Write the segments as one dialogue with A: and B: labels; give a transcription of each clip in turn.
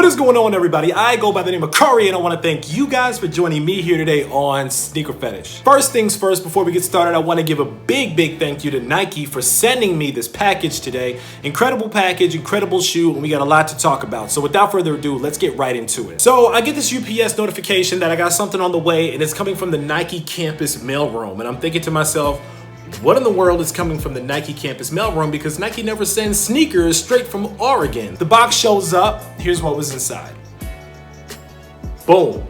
A: is going on, everybody? I go by the name of Curry, and I want to thank you guys for joining me here today on SneakerPhetish. First things first, before we get started, I want to give a big thank you to Nike for sending me this package today. Incredible package, incredible shoe, and we got a lot to talk about. So without further ado, let's get right into it. So I get this UPS notification that I got something on the way, and it's coming from the Nike campus mailroom. And I'm thinking to myself, what in the world is coming from the Nike campus mailroom? Because Nike never sends sneakers straight from Oregon. The box shows up. Here's what was inside. Boom.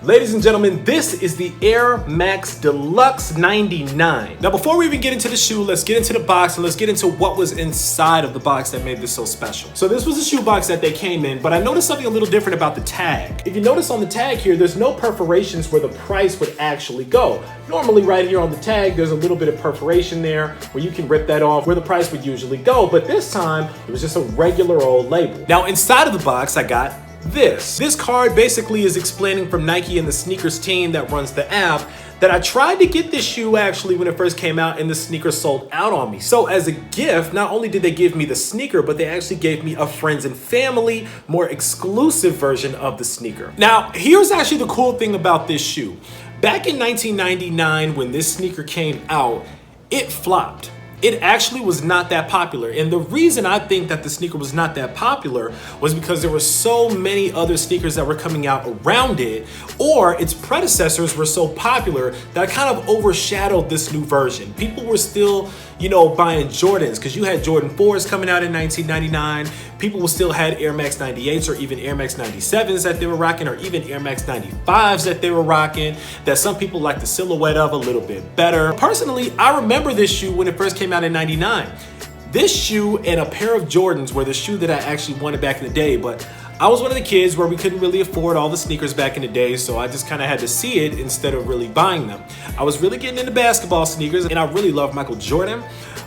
A: Ladies and gentlemen, this is the Air Max Deluxe 99. Now, before we even get into the shoe, let's get into the box and let's get into what was inside of the box that made this so special. So this was the shoe box that they came in, but I noticed something a little different about the tag. If you notice on the tag here, there's no perforations where the price would actually go. Normally right here on the tag, there's a little bit of perforation there where you can rip that off where the price would usually go. But this time, it was just a regular old label. Now, inside of the box, I got this card basically is explaining from Nike and the sneakers team that runs the app that I tried to get this shoe actually when it first came out and the sneaker sold out on me. So as a gift, not only did they give me the sneaker, but they actually gave me a friends and family, more exclusive version of the sneaker. Now, here's actually the cool thing about this shoe. Back in 1999, when this sneaker came out, it flopped. It actually was not that popular. And the reason I think that the sneaker was not that popular was because there were so many other sneakers that were coming out around it, or its predecessors were so popular that it kind of overshadowed this new version. People were still, buying Jordans because you had Jordan 4s coming out in 1999. People still had Air Max 98s or even Air Max 97s that they were rocking, or even Air Max 95s that they were rocking, that some people like the silhouette of a little bit better. Personally, I remember this shoe when it first came out in 99. This shoe and a pair of Jordans were the shoe that I actually wanted back in the day, but I was one of the kids where we couldn't really afford all the sneakers back in the day, so I just kind of had to see it instead of really buying them. I was really getting into basketball sneakers, and I really loved Michael Jordan,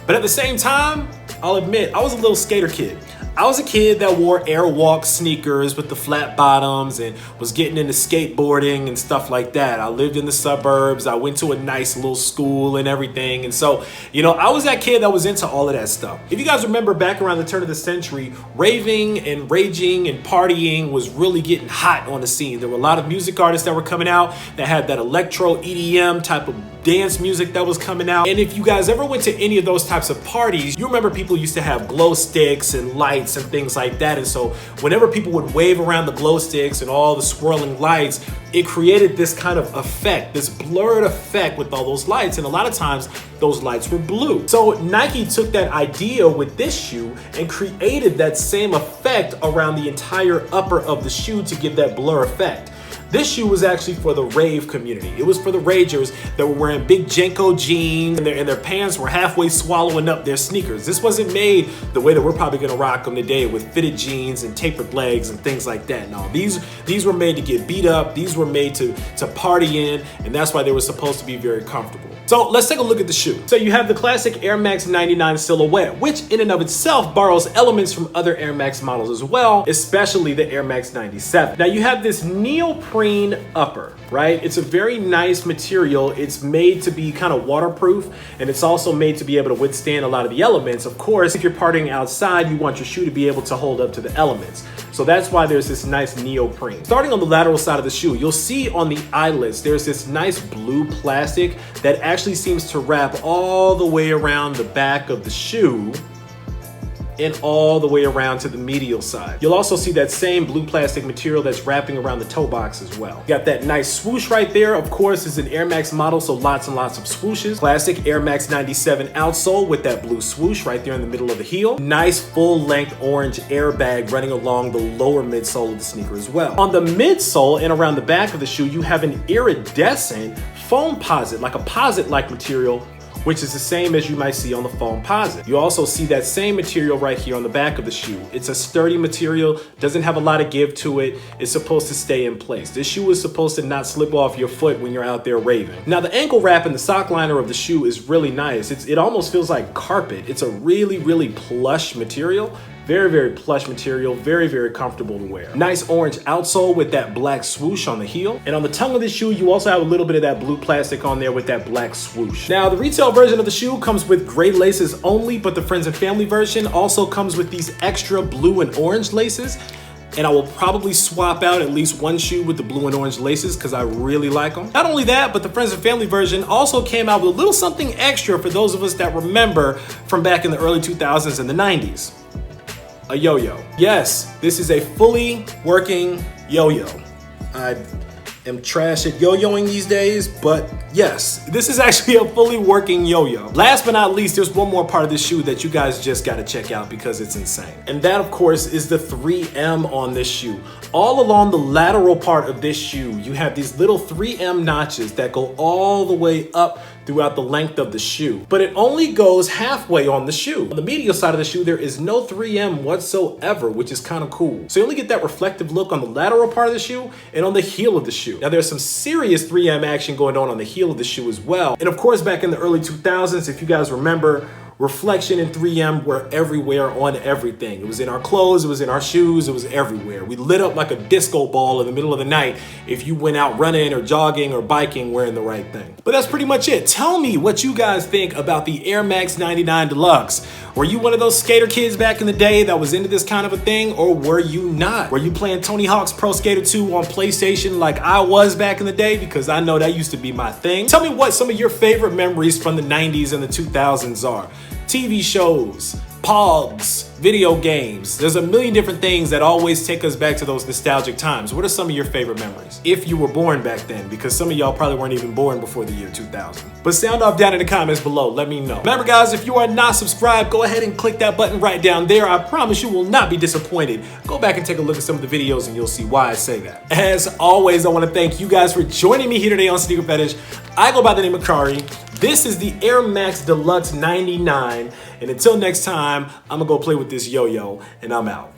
A: but at the same time, I'll admit, I was a little skater kid. I was a kid that wore Airwalk sneakers with the flat bottoms and was getting into skateboarding and stuff like that. I lived in the suburbs. I went to a nice little school and everything. And so, I was that kid that was into all of that stuff. If you guys remember back around the turn of the century, raving and raging and partying was really getting hot on the scene. There were a lot of music artists that were coming out that had that electro EDM type of dance music that was coming out. And if you guys ever went to any of those types of parties, you remember people used to have glow sticks and lights and things like that. And so whenever people would wave around the glow sticks and all the swirling lights, it created this kind of effect, this blurred effect with all those lights. And a lot of times those lights were blue. So Nike took that idea with this shoe and created that same effect around the entire upper of the shoe to give that blur effect. This shoe was actually for the rave community. It was for the ragers that were wearing big Jenko jeans and their pants were halfway swallowing up their sneakers. This wasn't made the way that we're probably gonna rock them today with fitted jeans and tapered legs and things like that. No, these were made to get beat up. These were made to party in, and that's why they were supposed to be very comfortable. So let's take a look at the shoe. So you have the classic Air Max 99 silhouette, which in and of itself borrows elements from other Air Max models as well, especially the Air Max 97. Now you have this neoprene upper, right? It's a very nice material. It's made to be kind of waterproof, and it's also made to be able to withstand a lot of the elements. Of course, if you're partying outside, you want your shoe to be able to hold up to the elements. So that's why there's this nice neoprene. Starting on the lateral side of the shoe, you'll see on the eyelets, there's this nice blue plastic that actually seems to wrap all the way around the back of the shoe and all the way around to the medial side. You'll also see that same blue plastic material that's wrapping around the toe box as well. You got that nice swoosh right there. Of course, it's an Air Max model, so lots and lots of swooshes. Classic Air Max 97 outsole with that blue swoosh right there in the middle of the heel. Nice full-length orange airbag running along the lower midsole of the sneaker as well. On the midsole and around the back of the shoe, you have an iridescent foam posit, like a posit-like material, which is the same as you might see on the foam posit. You also see that same material right here on the back of the shoe. It's a sturdy material, doesn't have a lot of give to it. It's supposed to stay in place. This shoe is supposed to not slip off your foot when you're out there raving. Now the ankle wrap and the sock liner of the shoe is really nice. It almost feels like carpet. It's a really plush material. Very plush material, very comfortable to wear. Nice orange outsole with that black swoosh on the heel. And on the tongue of the shoe, you also have a little bit of that blue plastic on there with that black swoosh. Now, the retail version of the shoe comes with gray laces only, but the friends and family version also comes with these extra blue and orange laces. and I will probably swap out at least one shoe with the blue and orange laces because I really like them. Not only that, but the friends and family version also came out with a little something extra for those of us that remember from back in the early 2000s and the 90s. A yo-yo. Yes, this is a fully working yo-yo. I am trash at yo-yoing these days, but yes, this is actually a fully working yo-yo. Last but not least, there's one more part of this shoe that you guys just gotta check out because it's insane. And that, of course, is the 3M on this shoe. All along the lateral part of this shoe, you have these little 3M notches that go all the way up throughout the length of the shoe, but it only goes halfway on the shoe. On the medial side of the shoe, there is no 3M whatsoever, which is kind of cool. So you only get that reflective look on the lateral part of the shoe and on the heel of the shoe. Now there's some serious 3M action going on the heel of the shoe as well. And of course, back in the early 2000s, if you guys remember, reflection and 3M were everywhere on everything. It was in our clothes, it was in our shoes, it was everywhere. We lit up like a disco ball in the middle of the night if you went out running or jogging or biking wearing the right thing. But that's pretty much it. Tell me what you guys think about the Air Max 99 Deluxe. Were you one of those skater kids back in the day that was into this kind of a thing, or were you not? Were you playing Tony Hawk's Pro Skater 2 on PlayStation like I was back in the day? Because I know that used to be my thing. Tell me what some of your favorite memories from the 90s and the 2000s are. TV shows, pogs, video games. There's a million different things that always take us back to those nostalgic times. What are some of your favorite memories? If you were born back then, because some of y'all probably weren't even born before the year 2000. But sound off down in the comments below, let me know. Remember guys, if you are not subscribed, go ahead and click that button right down there. I promise you will not be disappointed. Go back and take a look at some of the videos and you'll see why I say that. As always, I want to thank you guys for joining me here today on Sneaker Fetish. I go by the name of Kari. This is the Air Max Deluxe 99. And until next time, I'm gonna go play with this yo-yo and I'm out.